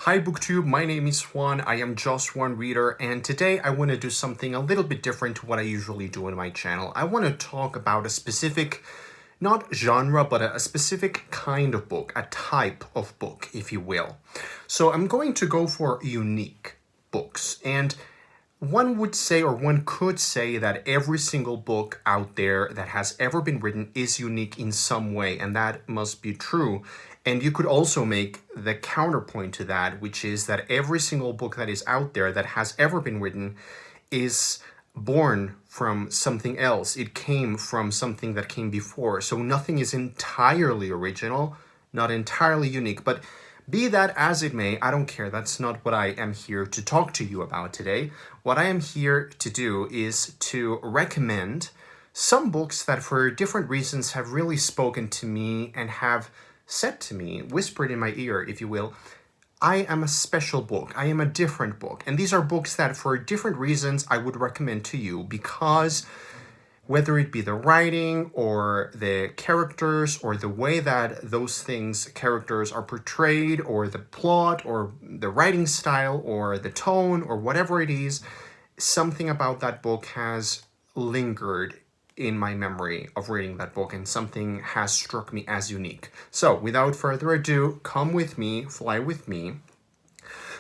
Hi BookTube, my name is Juan, I am just one reader, and today I want to do something a little bit different to what I usually do on my channel. I want to talk about a specific, not genre, but a specific kind of book, a type of book, if you will. So I'm going to go for unique books, and one would say, or one could say, that every single book out there that has ever been written is unique in some way, and that must be true. And you could also make the counterpoint to that, which is that every single book that is out there that has ever been written is born from something else. It came from something that came before. So nothing is entirely original, not entirely unique. But be that as it may, I don't care. That's not what I am here to talk to you about today. What I am here to do is to recommend some books that for different reasons have really spoken to me and have said to me, whispered in my ear, if you will, I am a special book. I am a different book. And these are books that for different reasons I would recommend to you because whether it be the writing or the characters or the way that those characters are portrayed or the plot or the writing style or the tone or whatever it is, something about that book has lingered in my memory of reading that book and something has struck me as unique. So without further ado, come with me, fly with me.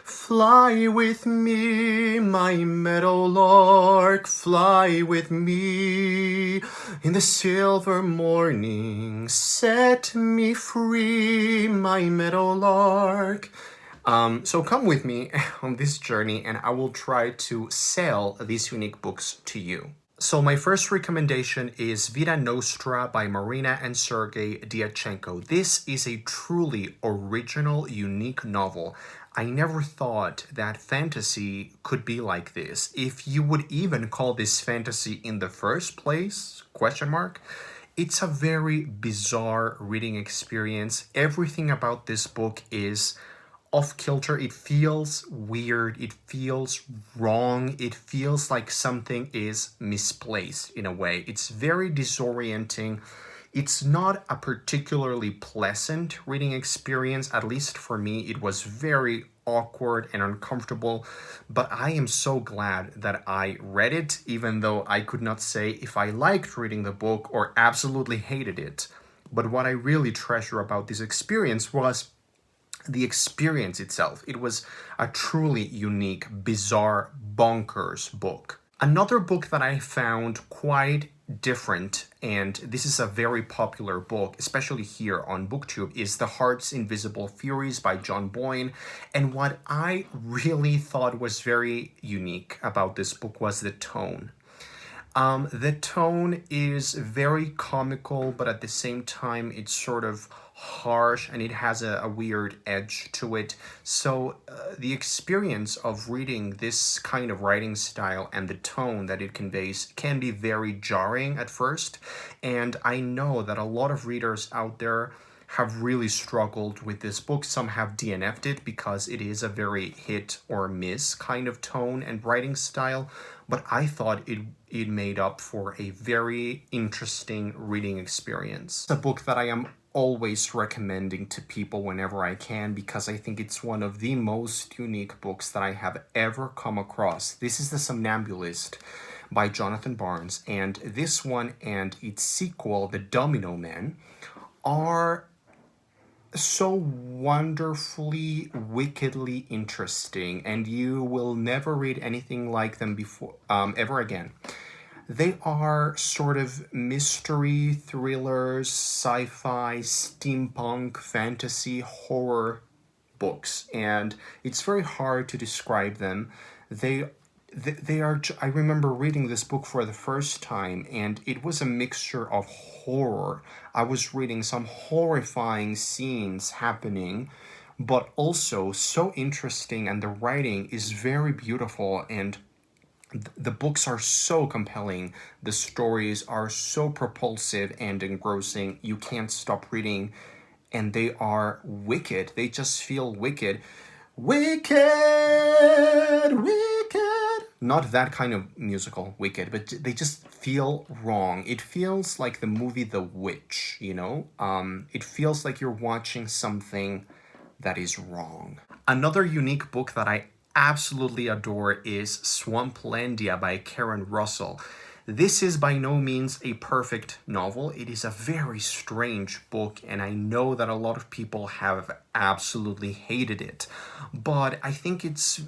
Fly with me, my meadowlark, fly with me. In the silver morning, set me free, my meadowlark. So come with me on this journey and I will try to sell these unique books to you. So my first recommendation is Vita Nostra by Marina and Sergei Dyachenko. This is a truly original, unique novel. I never thought that fantasy could be like this. If you would even call this fantasy in the first place, question mark. It's a very bizarre reading experience. Everything about this book is off-kilter. It feels weird. It feels wrong. It feels like something is misplaced in a way. It's very disorienting. It's not a particularly pleasant reading experience. At least for me, it was very awkward and uncomfortable. But I am so glad that I read it, even though I could not say if I liked reading the book or absolutely hated it. But what I really treasure about this experience was the experience itself. It was a truly unique, bizarre, bonkers book. Another book that I found quite different, and this is a very popular book, especially here on BookTube, is The Heart's Invisible Furies by John Boyne. And what I really thought was very unique about this book was the tone. The tone is very comical, but at the same time, it's sort of harsh and it has a weird edge to it. So the experience of reading this kind of writing style and the tone that it conveys can be very jarring at first. And I know that a lot of readers out there have really struggled with this book. Some have DNF'd it because it is a very hit or miss kind of tone and writing style. But I thought it made up for a very interesting reading experience. It's a book that I am always recommending to people whenever I can because I think it's one of the most unique books that I have ever come across. This is The Sonambulist by Jonathan Barnes, and this one and its sequel, The Domino Man, are so wonderfully, wickedly interesting, and you will never read anything like them before ever again. They are sort of mystery, thrillers, sci-fi, steampunk, fantasy, horror books, and it's very hard to describe them. They are, I remember reading this book for the first time, and it was a mixture of horror. I was reading some horrifying scenes happening, but also so interesting, and the writing is very beautiful, and the books are so compelling. The stories are so propulsive and engrossing. You can't stop reading, and they are wicked. They just feel wicked. Wicked, wicked. Not that kind of musical, Wicked, but they just feel wrong. It feels like the movie The Witch, you know? It feels like you're watching something that is wrong. Another unique book that I absolutely adore is Swamplandia by Karen Russell. This is by no means a perfect novel. It is a very strange book, and I know that a lot of people have absolutely hated it. But I think it's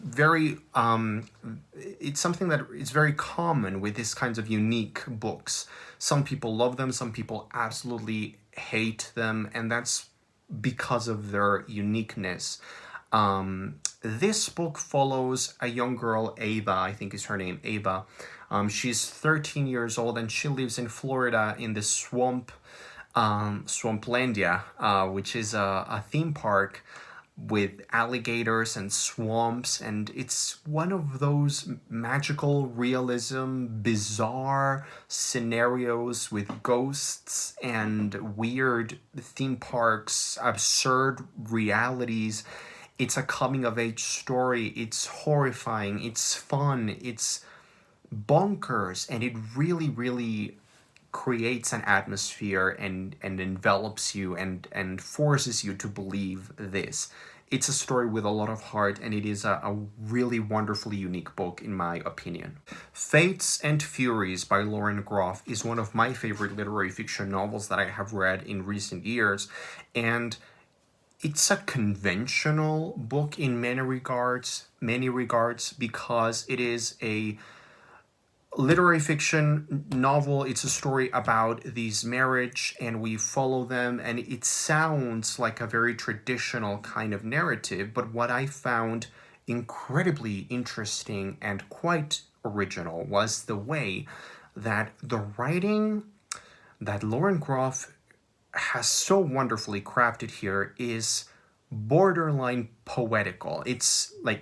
it's something that is very common with these kinds of unique books. Some people love them, some people absolutely hate them, and that's because of their uniqueness. This book follows a young girl, Ava, I think is her name, Ava. She's 13 years old and she lives in Florida in the Swamplandia, which is a theme park with alligators and swamps, and it's one of those magical realism, bizarre scenarios with ghosts and weird theme parks, absurd realities. It's a coming of age story. It's horrifying, it's fun, it's bonkers, and it really creates an atmosphere and envelops you and forces you to believe this. It's a story with a lot of heart, and it is a really wonderfully unique book, in my opinion. Fates and Furies by Lauren Groff is one of my favorite literary fiction novels that I have read in recent years, and it's a conventional book in many regards, because it is a literary fiction novel. It's a story about these marriage, and we follow them, and it sounds like a very traditional kind of narrative, but what I found incredibly interesting and quite original was the way that the writing that Lauren Groff has so wonderfully crafted here is borderline poetical. It's like,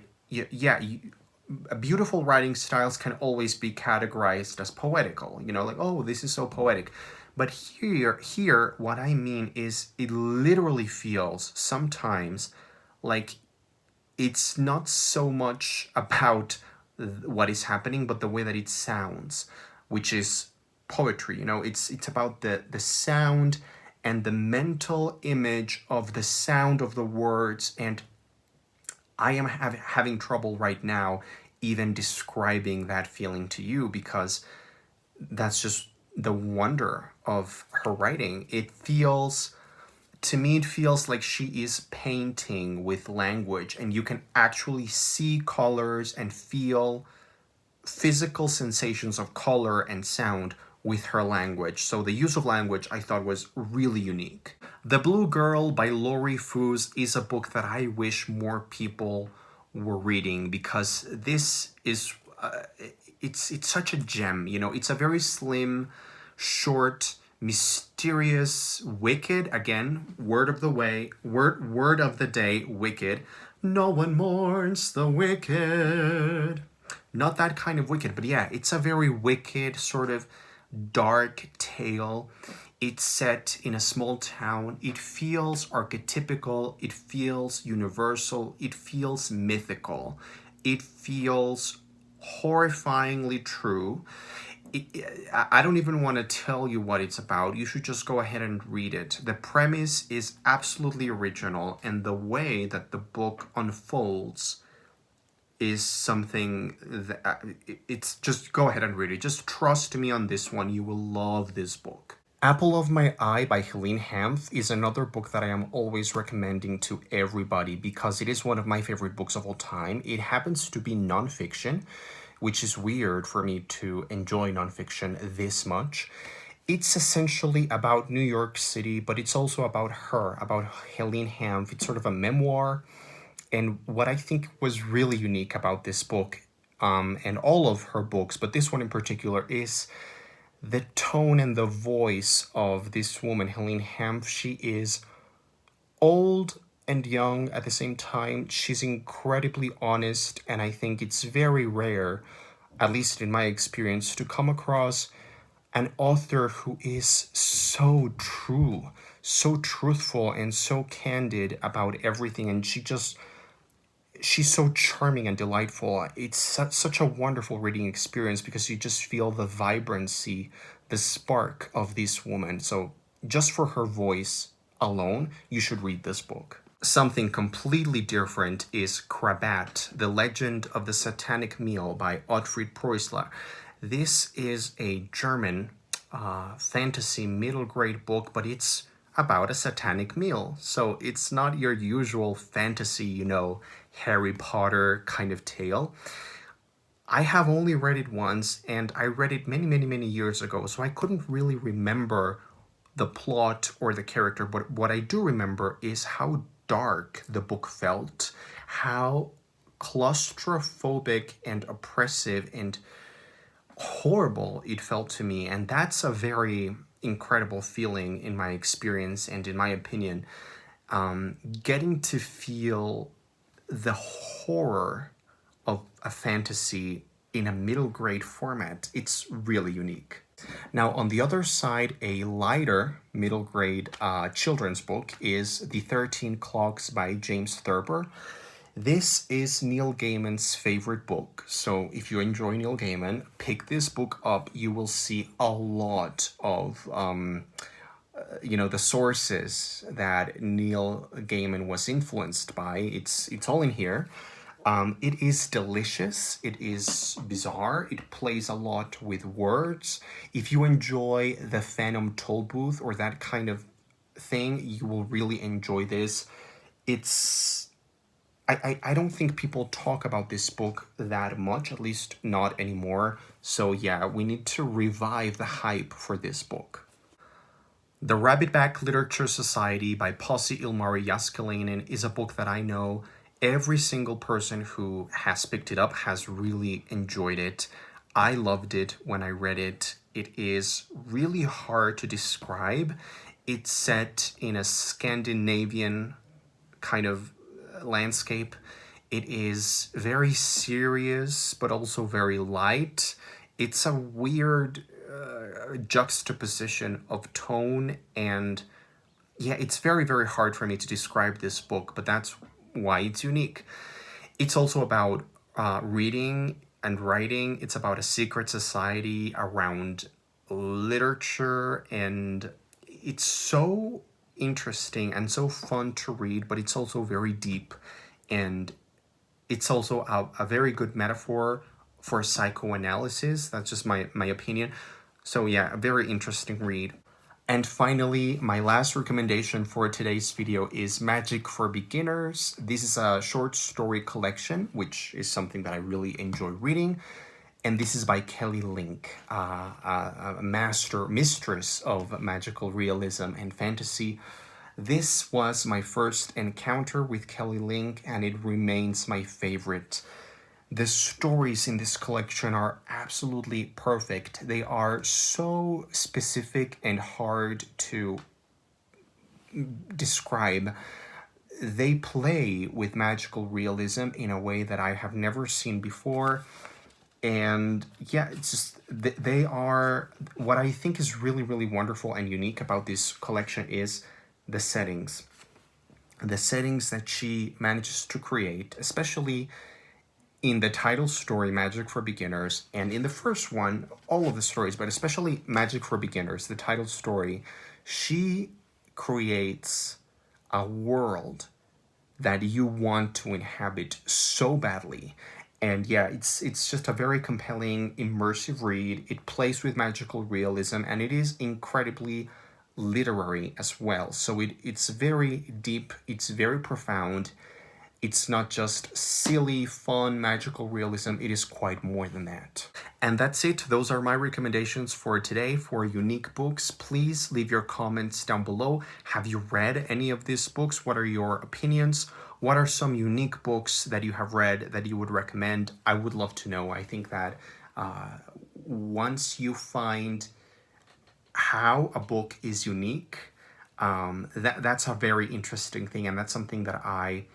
beautiful writing styles can always be categorized as poetical, like, oh, this is so poetic. But here, what I mean is it literally feels sometimes like it's not so much about what is happening, but the way that it sounds, which is poetry. It's about the sound and the mental image of the sound of the words, and I am having trouble right now even describing that feeling to you, because that's just the wonder of her writing. To me, it feels like she is painting with language, and you can actually see colors and feel physical sensations of color and sound with her language. So the use of language I thought was really unique. The Blue Girl by Laurie Foos is a book that I wish more people were reading, because this is it's such a gem. It's a very slim, short, mysterious, wicked, again, word of the day, wicked. No one mourns the wicked. Not that kind of wicked, but yeah, it's a very wicked, sort of dark tale. It's set in a small town. It feels archetypical. It feels universal. It feels mythical. It feels horrifyingly true. I don't even want to tell you what it's about. You should just go ahead and read it. The premise is absolutely original, and the way that the book unfolds is something that it's just go ahead and read it. Just trust me on this one. You will love this book. Apple of My Eye by Helene Hanff is another book that I am always recommending to everybody, because it is one of my favorite books of all time. It happens to be nonfiction, which is weird for me to enjoy nonfiction this much. It's essentially about New York City, but it's also about her, about Helene Hanff. It's sort of a memoir. And what I think was really unique about this book, and all of her books, but this one in particular, is the tone and the voice of this woman, Helene Hanff. She is old and young at the same time. She's incredibly honest, and I think it's very rare, at least in my experience, to come across an author who is so true, so truthful, and so candid about everything. And she's so charming and delightful. It's such a wonderful reading experience, because you just feel the vibrancy, the spark of this woman. So just for her voice alone, you should read this book. something completely different is Krabat, The Legend of the Satanic Meal by Ottfried Preußler. This is a German fantasy middle grade book, but it's about a satanic meal. So it's not your usual fantasy, Harry Potter kind of tale. I have only read it once, and I read it many, many, many years ago, so I couldn't really remember the plot or the character, but what I do remember is how dark the book felt, how claustrophobic and oppressive and horrible it felt to me, and that's a very incredible feeling in my experience and in my opinion. Getting to feel the horror of a fantasy in a middle grade format, it's really unique. Now, on the other side, a lighter middle grade children's book is The 13 Clocks by James Thurber. This is Neil Gaiman's favorite book. So if you enjoy Neil Gaiman, pick this book up. You will see a lot of, the sources that Neil Gaiman was influenced by. It's all in here. It is delicious. It is bizarre. It plays a lot with words. If you enjoy the Phantom Tollbooth or that kind of thing, you will really enjoy this. I don't think people talk about this book that much, at least not anymore. So yeah, we need to revive the hype for this book. The Rabbitback Literature Society by Pasi Ilmari Jaskelainen is a book that I know every single person who has picked it up has really enjoyed it. I loved it when I read it. It is really hard to describe. It's set in a Scandinavian kind of landscape. It is very serious, but also very light. It's a weird juxtaposition of tone, and yeah, it's very, very hard for me to describe this book, but that's why it's unique. It's also about reading and writing. It's about a secret society around literature, and it's so interesting and so fun to read, but it's also very deep, and it's also a very good metaphor for psychoanalysis. That's just my opinion. So yeah, a very interesting read. And finally, my last recommendation for today's video is Magic for Beginners. This is a short story collection, which is something that I really enjoy reading. And this is by Kelly Link, a mistress of magical realism and fantasy. This was my first encounter with Kelly Link, and it remains my favorite. The stories in this collection are absolutely perfect. They are so specific and hard to describe. They play with magical realism in a way that I have never seen before. And yeah, it's just, they are, what I think is really, really wonderful and unique about this collection is the settings. The settings that she manages to create, especially in the title story, Magic for Beginners, and in the first one, all of the stories, but especially Magic for Beginners, the title story, she creates a world that you want to inhabit so badly. And yeah, it's just a very compelling, immersive read. It plays with magical realism, and it is incredibly literary as well. So it's very deep, it's very profound. It's not just silly, fun, magical realism. It is quite more than that. And that's it. Those are my recommendations for today for unique books. Please leave your comments down below. Have you read any of these books? What are your opinions? What are some unique books that you have read that you would recommend? I would love to know. I think that once you find how a book is unique, that's a very interesting thing, and that's something that I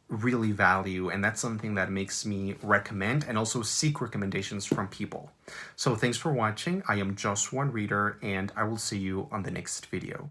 really value, and that's something that makes me recommend and also seek recommendations from people. So thanks for watching. I am just one reader, and I will see you on the next video.